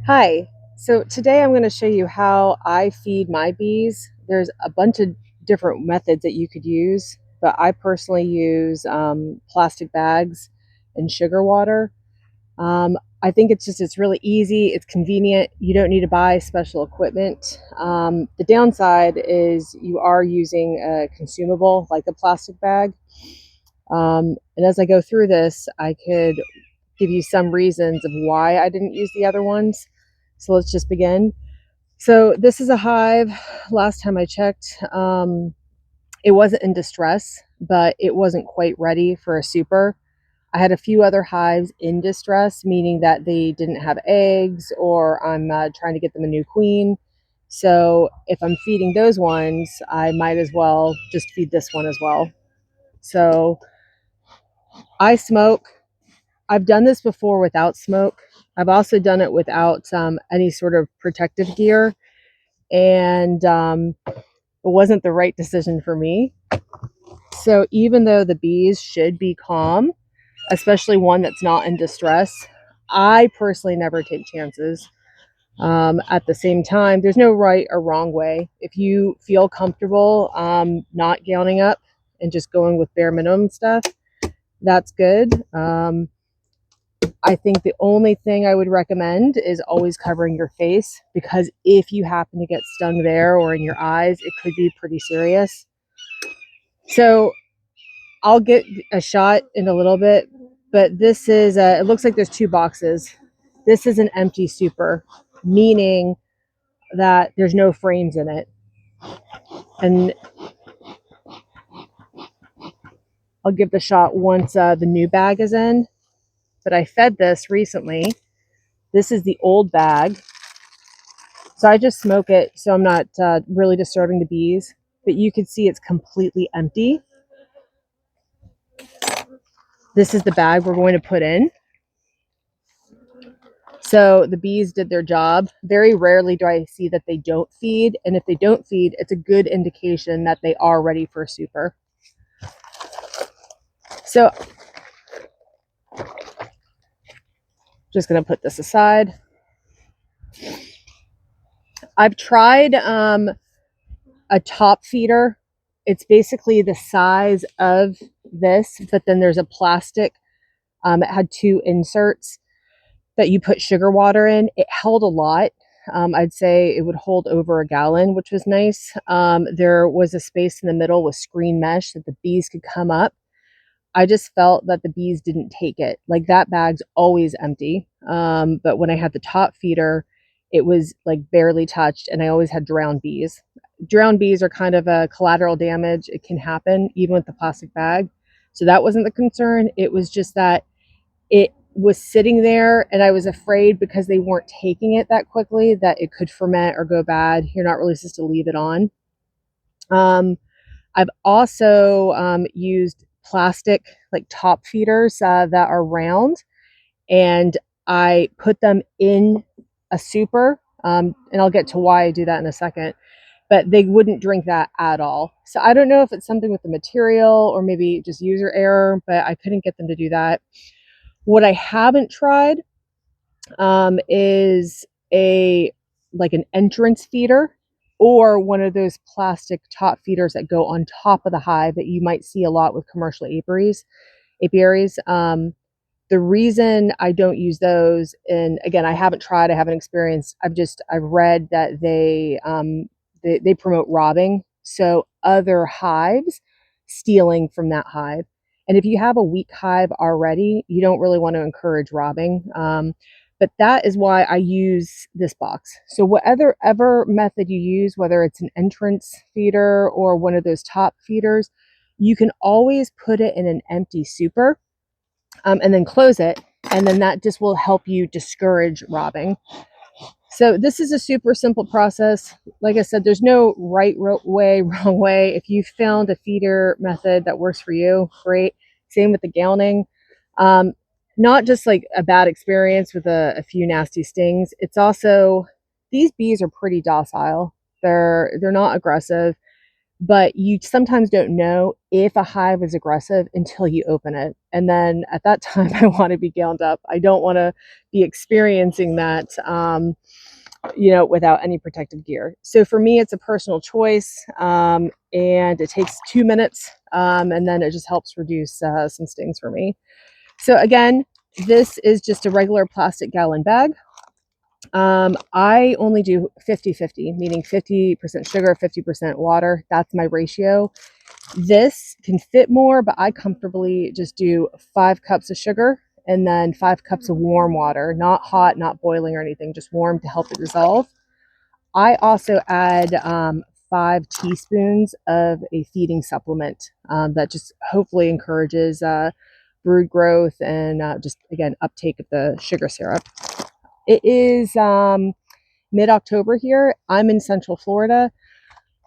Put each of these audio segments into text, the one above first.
Hi. So today I'm going to show you how I feed my bees. There's a bunch of different methods that you could use, but I personally use plastic bags and sugar water. I think it's really easy. It's convenient. You don't need to buy special equipment. The downside is you are using a consumable like a plastic bag. And as I go through this, I could give you some reasons of why I didn't use the other ones. So let's just begin. So this is a hive. Last time I checked, it wasn't in distress, but it wasn't quite ready for a super. I had a few other hives in distress, meaning that they didn't have eggs or I'm trying to get them a new queen. So if I'm feeding those ones, I might as well just feed this one as well. So I smoke. I've done this before without smoke. I've also done it without any sort of protective gear. And it wasn't the right decision for me. So even though the bees should be calm, especially one that's not in distress, I personally never take chances. At the same time, there's no right or wrong way. If you feel comfortable not gowning up and just going with bare minimum stuff, that's good. I think the only thing I would recommend is always covering your face, because if you happen to get stung there or in your eyes, it could be pretty serious. So I'll get a shot in a little bit, but this is, it looks like there's two boxes. This is an empty super, meaning that there's no frames in it. And I'll give the shot once the new bag is in. But I fed this recently. This is the old bag. So I just smoke it so I'm not really disturbing the bees. But you can see it's completely empty. This is the bag we're going to put in. So the bees did their job. Very rarely do I see that they don't feed. And if they don't feed, it's a good indication that they are ready for a super. So just going to put this aside. I've tried a top feeder. It's basically the size of this, but then there's a plastic. It had two inserts that you put sugar water in. It held a lot. I'd say it would hold over a gallon, which was nice. There was a space in the middle with screen mesh that the bees could come up. I just felt that the bees didn't take it. Like that bag's always empty. But when I had the top feeder, it was like barely touched, and I always had drowned bees. Drowned bees are kind of a collateral damage. It can happen even with the plastic bag. So that wasn't the concern. It was just that it was sitting there and I was afraid because they weren't taking it that quickly that it could ferment or go bad. You're not really supposed to leave it on. I've also used plastic like top feeders that are round, and I put them in a super. And I'll get to why I do that in a second. But they wouldn't drink that at all. So I don't know if it's something with the material or maybe just user error, but I couldn't get them to do that. What I haven't tried is a like an entrance feeder or one of those plastic top feeders that go on top of the hive that you might see a lot with commercial apiaries. Apiaries. The reason I don't use those, and again, I haven't tried, I haven't experienced. I've read that they promote robbing, so other hives stealing from that hive. And if you have a weak hive already, you don't really want to encourage robbing. But that is why I use this box. So whatever method you use, whether it's an entrance feeder or one of those top feeders, you can always put it in an empty super and then close it. And then that just will help you discourage robbing. So this is a super simple process. Like I said, there's no right way, wrong way. If you found a feeder method that works for you, great. Same with the gowning. Not just like a bad experience with a few nasty stings. It's also, these bees are pretty docile. They're not aggressive. but you sometimes don't know if a hive is aggressive until you open it. And then at that time, I want to be gowned up. I don't want to be experiencing that, without any protective gear. So for me, it's a personal choice, and it takes 2 minutes, and then it just helps reduce some stings for me. So again, this is just a regular plastic gallon bag. I only do 50-50, meaning 50% sugar, 50% water. That's my ratio. This can fit more, but I comfortably just do 5 cups of sugar and then 5 cups of warm water, not hot, not boiling or anything, just warm to help it dissolve. I also add 5 teaspoons of a feeding supplement that just hopefully encourages brood growth and just, again, uptake of the sugar syrup. It is mid-October here. I'm in Central Florida.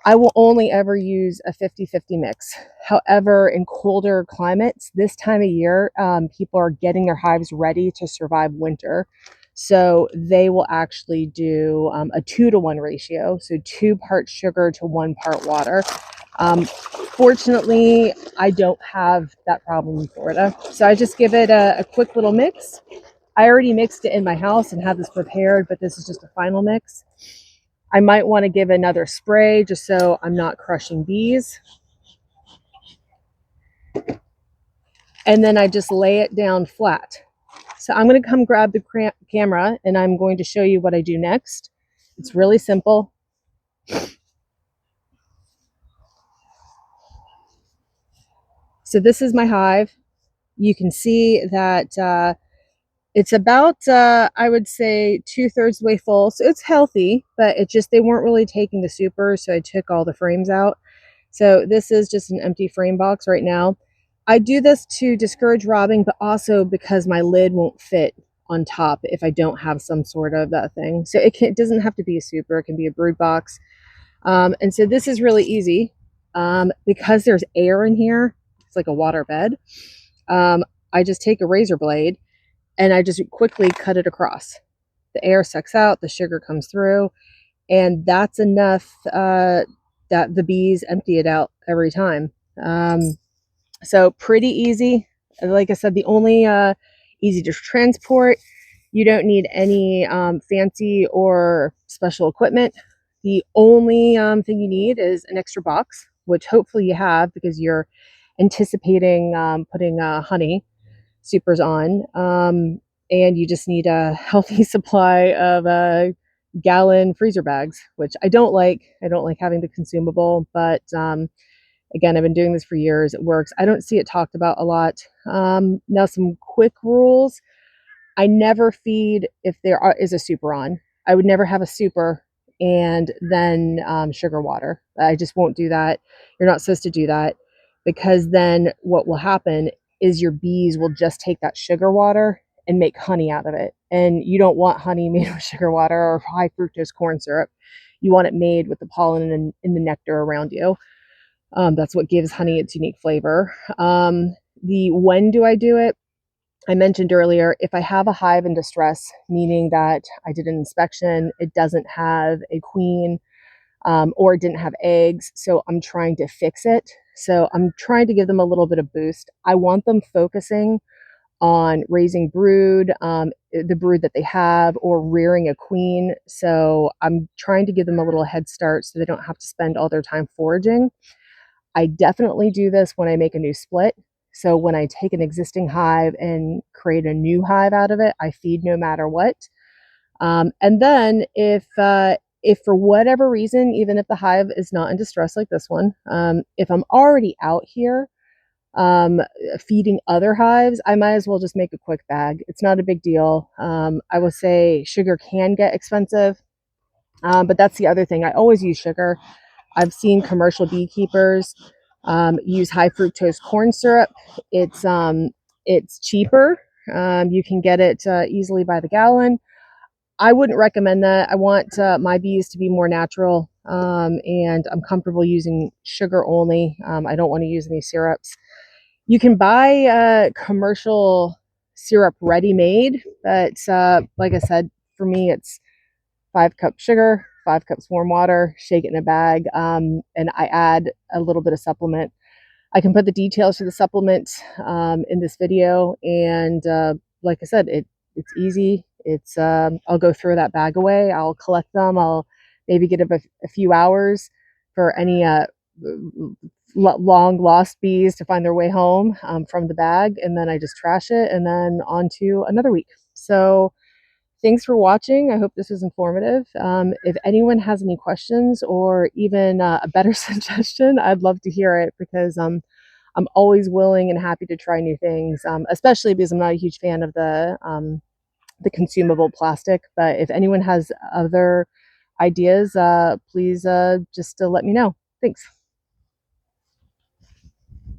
I will only ever use a 50-50 mix. However, in colder climates, this time of year, people are getting their hives ready to survive winter. So they will actually do a 2-to-1 ratio. So 2 parts sugar to 1 part water. Fortunately, I don't have that problem in Florida. So I just give it a quick little mix. I already mixed it in my house and have this prepared, but this is just a final mix. I might want to give another spray just so I'm not crushing bees. And then I just lay it down flat. So I'm going to come grab the camera and I'm going to show you what I do next. It's really simple. So this is my hive. You can see that it's about, I would say, 2/3 the way full. So it's healthy, but it just, they weren't really taking the super, so I took all the frames out. So this is just an empty frame box right now. I do this to discourage robbing, but also because my lid won't fit on top if I don't have some sort of thing. So it doesn't have to be a super, it can be a brood box. And so this is really easy because there's air in here. It's like a water bed. I just take a razor blade and I just quickly cut it across. The air sucks out, the sugar comes through, and that's enough that the bees empty it out every time. So pretty easy. Like I said, the only easy to transport. You don't need any fancy or special equipment. The only thing you need is an extra box, which hopefully you have because you're anticipating putting honey supers on. And you just need a healthy supply of gallon freezer bags, which I don't like. I don't like having the consumable, but again, I've been doing this for years. It works. I don't see it talked about a lot. Now, some quick rules. I never feed if is a super on. I would never have a super and then sugar water. I just won't do that. You're not supposed to do that because then what will happen is your bees will just take that sugar water and make honey out of it. And you don't want honey made with sugar water or high fructose corn syrup. You want it made with the pollen and the nectar around you. That's what gives honey its unique flavor. The when do I do it? I mentioned earlier, if I have a hive in distress, meaning that I did an inspection, it doesn't have a queen or it didn't have eggs, so I'm trying to fix it. So I'm trying to give them a little bit of boost. I want them focusing on raising brood, the brood that they have, or rearing a queen. So I'm trying to give them a little head start so they don't have to spend all their time foraging. I definitely do this when I make a new split. So when I take an existing hive and create a new hive out of it, I feed no matter what. And then if for whatever reason, even if the hive is not in distress like this one, if I'm already out here um, feeding other hives, I might as well just make a quick bag. It's not a big deal. I will say sugar can get expensive, but that's the other thing. I always use sugar. I've seen commercial beekeepers use high fructose corn syrup. It's cheaper. You can get it easily by the gallon. I wouldn't recommend that. I want my bees to be more natural, and I'm comfortable using sugar only. I don't want to use any syrups. You can buy commercial syrup ready made, but like I said, for me, it's 5 cups sugar, 5 cups warm water, shake it in a bag, and I add a little bit of supplement. I can put the details for the supplement in this video, and like I said, it's easy. I'll go throw that bag away. I'll collect them. I'll maybe get a few hours for any long lost bees to find their way home from the bag, and then I just trash it, and then on to another week. So thanks for watching. I hope this was informative. If anyone has any questions or even a better suggestion, I'd love to hear it, because I'm always willing and happy to try new things, especially because I'm not a huge fan of the consumable plastic. But if anyone has other ideas, please just let me know. Thanks.